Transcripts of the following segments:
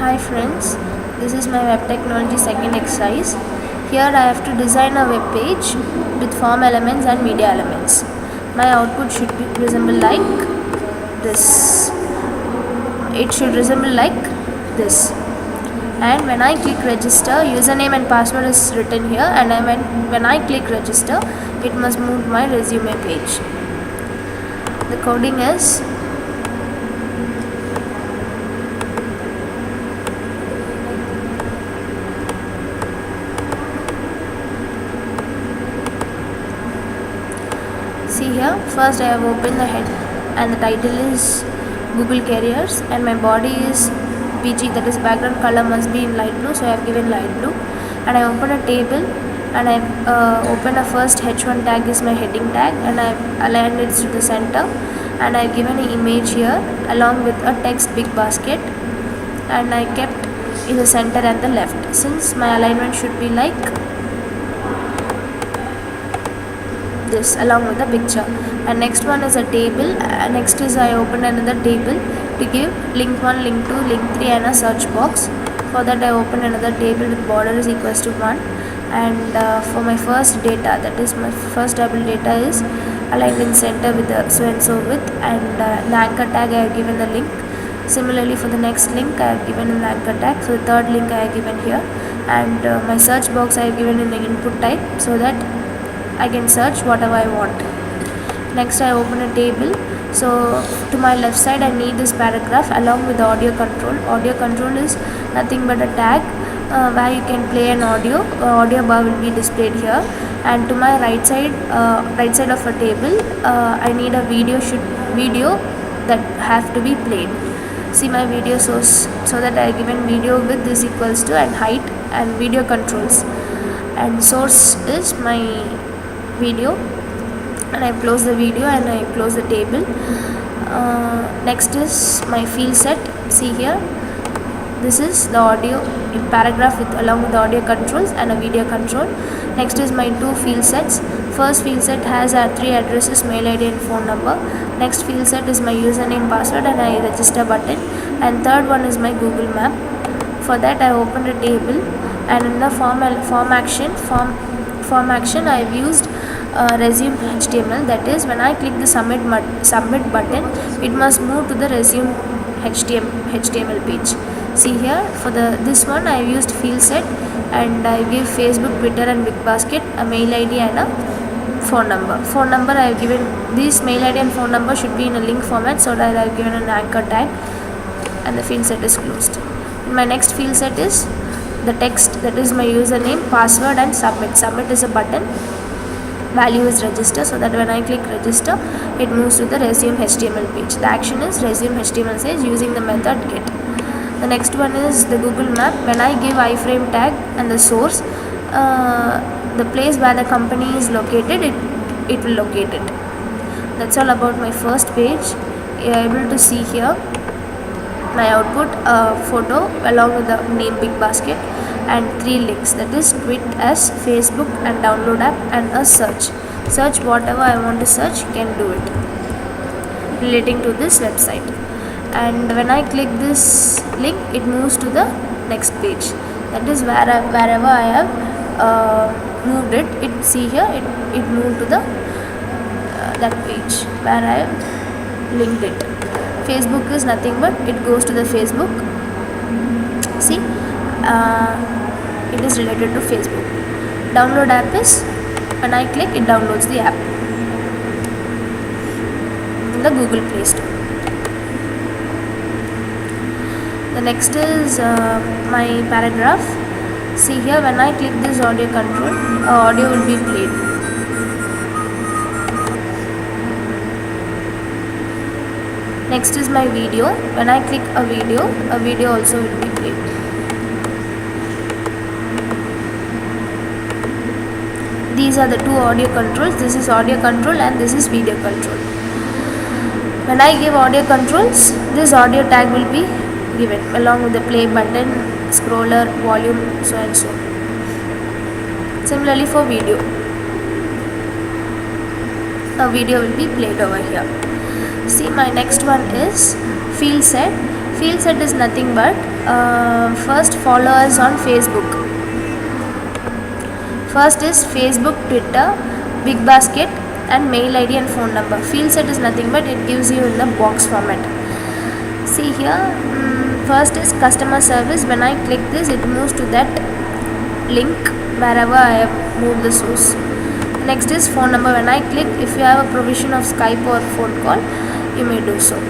Hi friends, this is my web technology second exercise. Here I have to design a web page with form elements and media elements. My output should resemble like this. It should resemble like this. And when I click register, username and password is written here, and when I click register, it must move to my resume page. The coding is see here. First I have opened the head and the title is Google Careers and my body is PG, that is background color must be in light blue, so I have given light blue. And I open a table and I open a first h1 tag is my heading tag and I have aligned it to the center and I have given an image here along with a text big basket and I kept in the center and the left, since my alignment should be like this along with the picture. And next one is a table. Next is I open another table to give link 1, link 2, link 3 and a search box. For that I open another table with border is equals to 1 and for my first data, that is my first table data is aligned in center with the so and so width, and the anchor tag I have given the link. Similarly for the next link I have given an anchor tag, so the third link I have given here, and my search box I have given in the input type so that I can search whatever I want. Next I open a table. So to my left side I need this paragraph along with the audio control. Audio control is nothing but a tag where you can play an audio. Audio bar will be displayed here. And to my right side of a table I need a video that have to be played. See my video source, so that I given video width is equals to and height and video controls, and source is my video, and I close the video and I close the table. Next is my field set. See here, this is the audio in paragraph along with the audio controls and a video control. Next is my two field sets. First field set has 3 addresses, mail ID and phone number. Next field set is my username, password and I register button, and third one is my Google map. For that I opened a table, and in the form action I have used resume HTML, that is when I click the submit button it must move to the resume HTML page. See here, for this one I have used field set and I give Facebook, Twitter and Bitbasket a mail ID and a phone number. I have given this mail ID and phone number should be in a link format, so that I have given an anchor tag, and the field set is closed. My next field set is the text, that is my username, password and submit. Submit is a button, value is register, so that when I click register it moves to the resume HTML page. The action is resume HTML says using the method get. The next one is the Google map. When I give iframe tag and the source, the place where the company is located, it will locate it. That's all about my first page. You are able to see here my output, photo along with the name big basket and 3 links, that is tweet as Facebook and download app and a search whatever I want to search, you can do it relating to this website. And when I click this link it moves to the next page, that is wherever I have moved it see here it moved to the that page where I have linked it. Facebook is nothing but it goes to the Facebook. See, it is related to Facebook. Download app is when I click it downloads the app in the Google Play Store. The next is my paragraph. See here, when I click this audio control, audio will be played. Next is my video. When I click a video also will be played. These are the two audio controls. This is audio control and this is video control. When I give audio controls, this audio tag will be given along with the play button, scroller, volume, so and so. Similarly for video, a video will be played over here. See, my next one is field set. Field set is nothing but first followers on Facebook. First is Facebook, Twitter, Big Basket, and mail ID and phone number. Field set is nothing but it gives you in the box format. See here, first is customer service. When I click this, it moves to that link wherever I have moved the source. Next is phone number. When I click, if you have a provision of Skype or phone call, you may do so.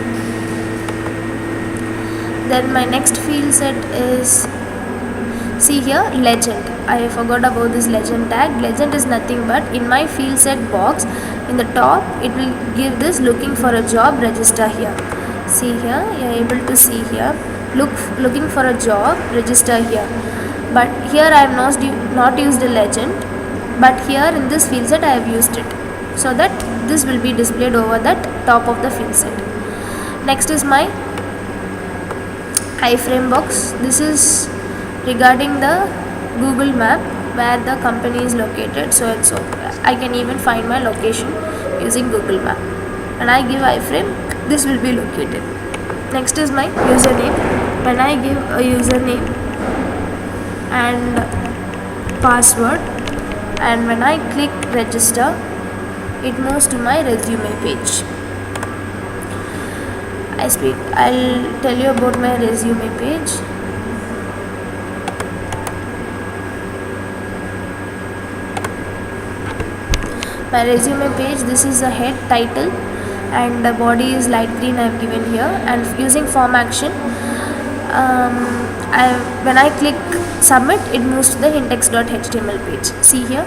Then my next field set is, see here, legend. I forgot about this legend tag. Legend is nothing but in my field set box, in the top it will give this looking for a job, register here. See here, you are able to see here, looking for a job, register here. But here I have not used a legend, but here in this field set I have used it, so that this will be displayed over that top of the field set. Next is my iframe box. This is regarding the Google map where the company is located, so I can even find my location using Google map. When I give iframe, this will be located. Next is my username. When I give a username and password, and when I click register, it moves to my resume page. I'll tell you about my resume page. My resume page, this is a head, title, and the body is light green I have given here. And using form action, when I click submit, it moves to the index.html page. See here,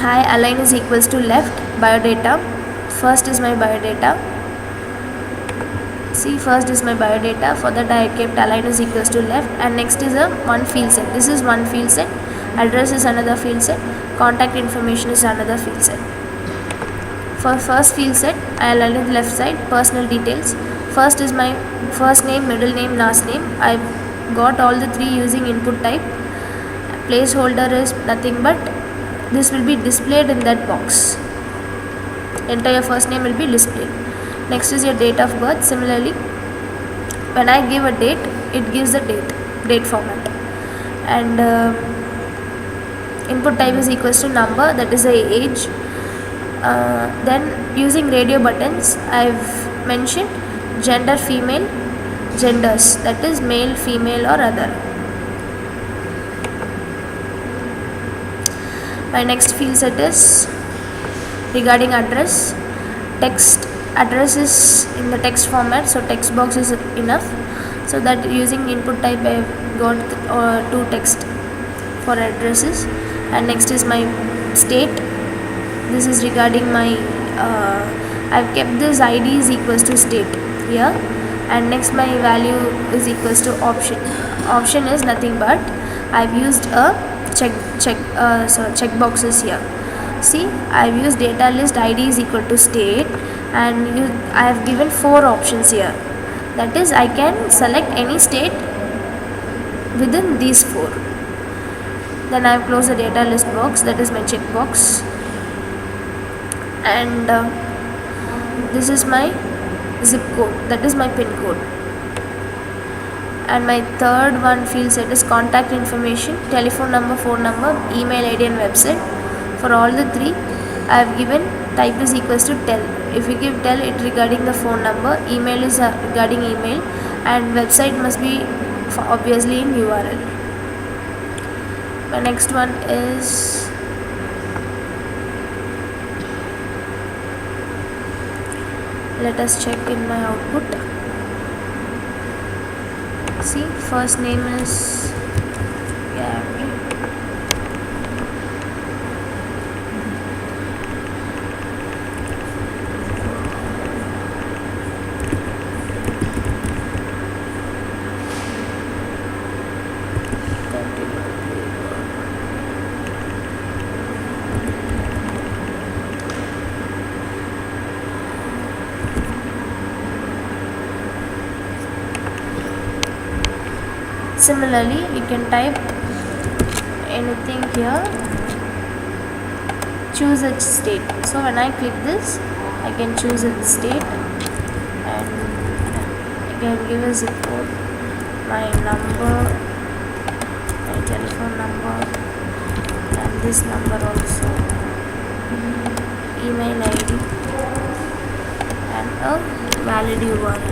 hi, align is equals to left, biodata. First is my biodata. See, first is my biodata. For that I kept align is equals to left, and next is a one field set. This is one field set. Address is another field set. Contact information is another field set. For first field set, I align the left side, personal details. First is my first name, middle name, last name. I got all the three using input type. Placeholder is nothing but this will be displayed in that box. Enter your first name will be displayed. Next is your date of birth. Similarly, when I give a date, it gives the date format. And input type is equals to number, that is the age. Then using radio buttons, I've mentioned gender, female, genders, that is male, female, or other. My next field set is regarding address. Text address is in the text format, so text box is enough. So that using input type I have got two text for addresses. And next is my state. This is regarding my I've kept this ID is equals to state here, and next my value is equals to option. Option is nothing but I've used a check boxes here. See, I've used data list ID is equal to state, and I have given 4 options here. That is, I can select any state within these 4. Then I have closed the data list box, that is my check box. And this is my zip code, that is my pin code. And my third one field set is contact information, telephone number, phone number, email ID and website. For all the 3, I have given type is equals to tel. If we give tel, it regarding the phone number, email is regarding email, and website must be obviously in URL. My next one is let us check in my output. See, first name is Gabby. Similarly, you can type anything here, choose a state. So when I click this, I can choose a state, and I can give a zip code, my number, my telephone number, and this number also, email ID, and a valid URL.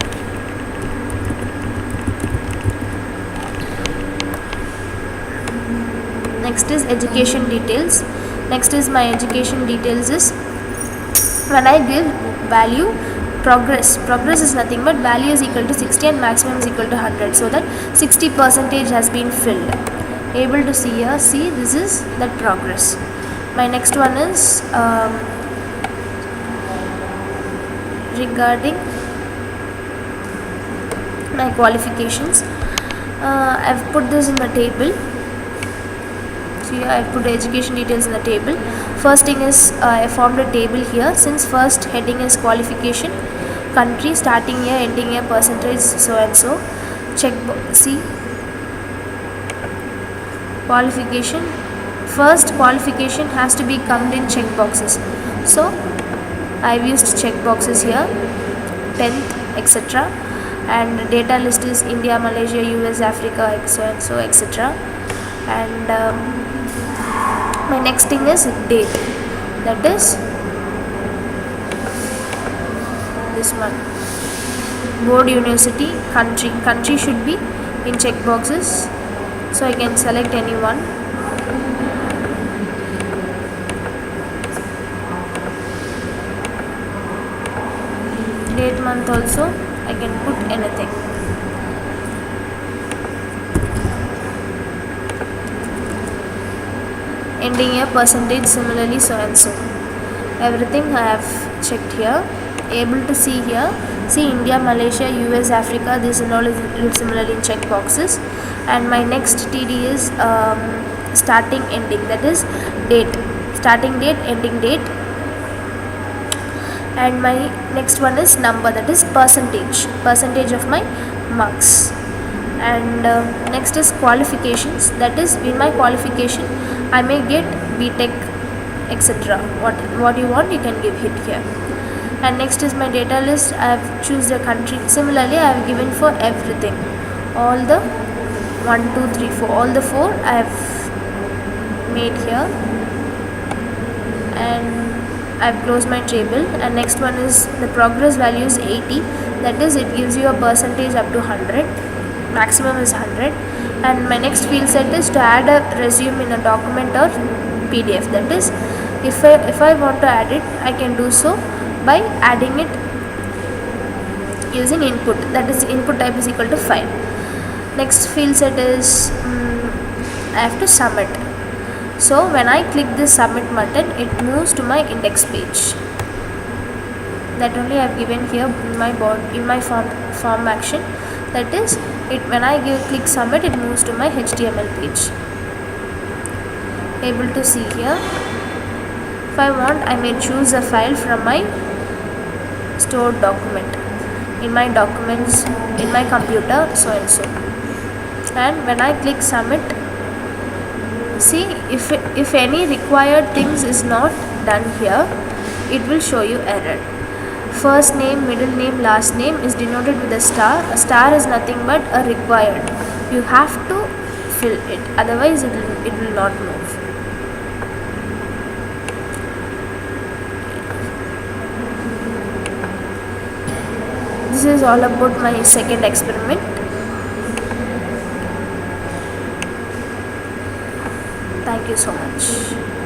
Next is education details. Next is my education details is when I give value progress is nothing but value is equal to 60 and maximum is equal to 100, so that 60% has been filled. Able to see here, see, this is that progress. My next one is regarding my qualifications. I've put this in the table. Here I put education details in the table. First thing is I formed a table here. Since first heading is qualification, country, starting year, ending year, percentage, so and so. Check, see, qualification. First qualification has to be comed in check boxes. So I've used check boxes here, 10th, etc. And data list is India, Malaysia, US, Africa, so and so, etc. And my next thing is date, that is this one. Board, university, country should be in check boxes, so I can select any one. Date, month also I can put anything. Ending year, percentage, similarly, so and so. Everything I have checked here. Able to see here, see India, Malaysia, US, Africa, this and all is similarly in check boxes. And my next TD is starting, ending, that is date, starting date, ending date. And my next one is number, that is percentage of my marks. And next is qualifications, that is in my qualification I may get BTech, etc. What you want, you can give it here. And next is my data list. I have choose the country. Similarly, I have given for everything, all the 1, 2, 3, 4, all the 4 I have made here. And I have closed my table. And next one is the progress value is 80, that is it gives you a percentage up to 100, maximum is 100. And my next field set is to add a resume in a document or PDF, that is if I want to add it, I can do so by adding it using input, that is input type is equal to file. Next field set is I have to submit. So when I click this submit button, it moves to my index page. That only I have given here in my board, in my form action, that is it. When I click submit, it moves to my HTML page. Able to see here, if I want, I may choose a file from my stored document in my documents in my computer, so and so. And when I click submit, see if any required things is not done here, it will show you error. First name, middle name, last name is denoted with a star. A star is nothing but a required. You have to fill it, otherwise it will not move. This is all about my second experiment. Thank you so much.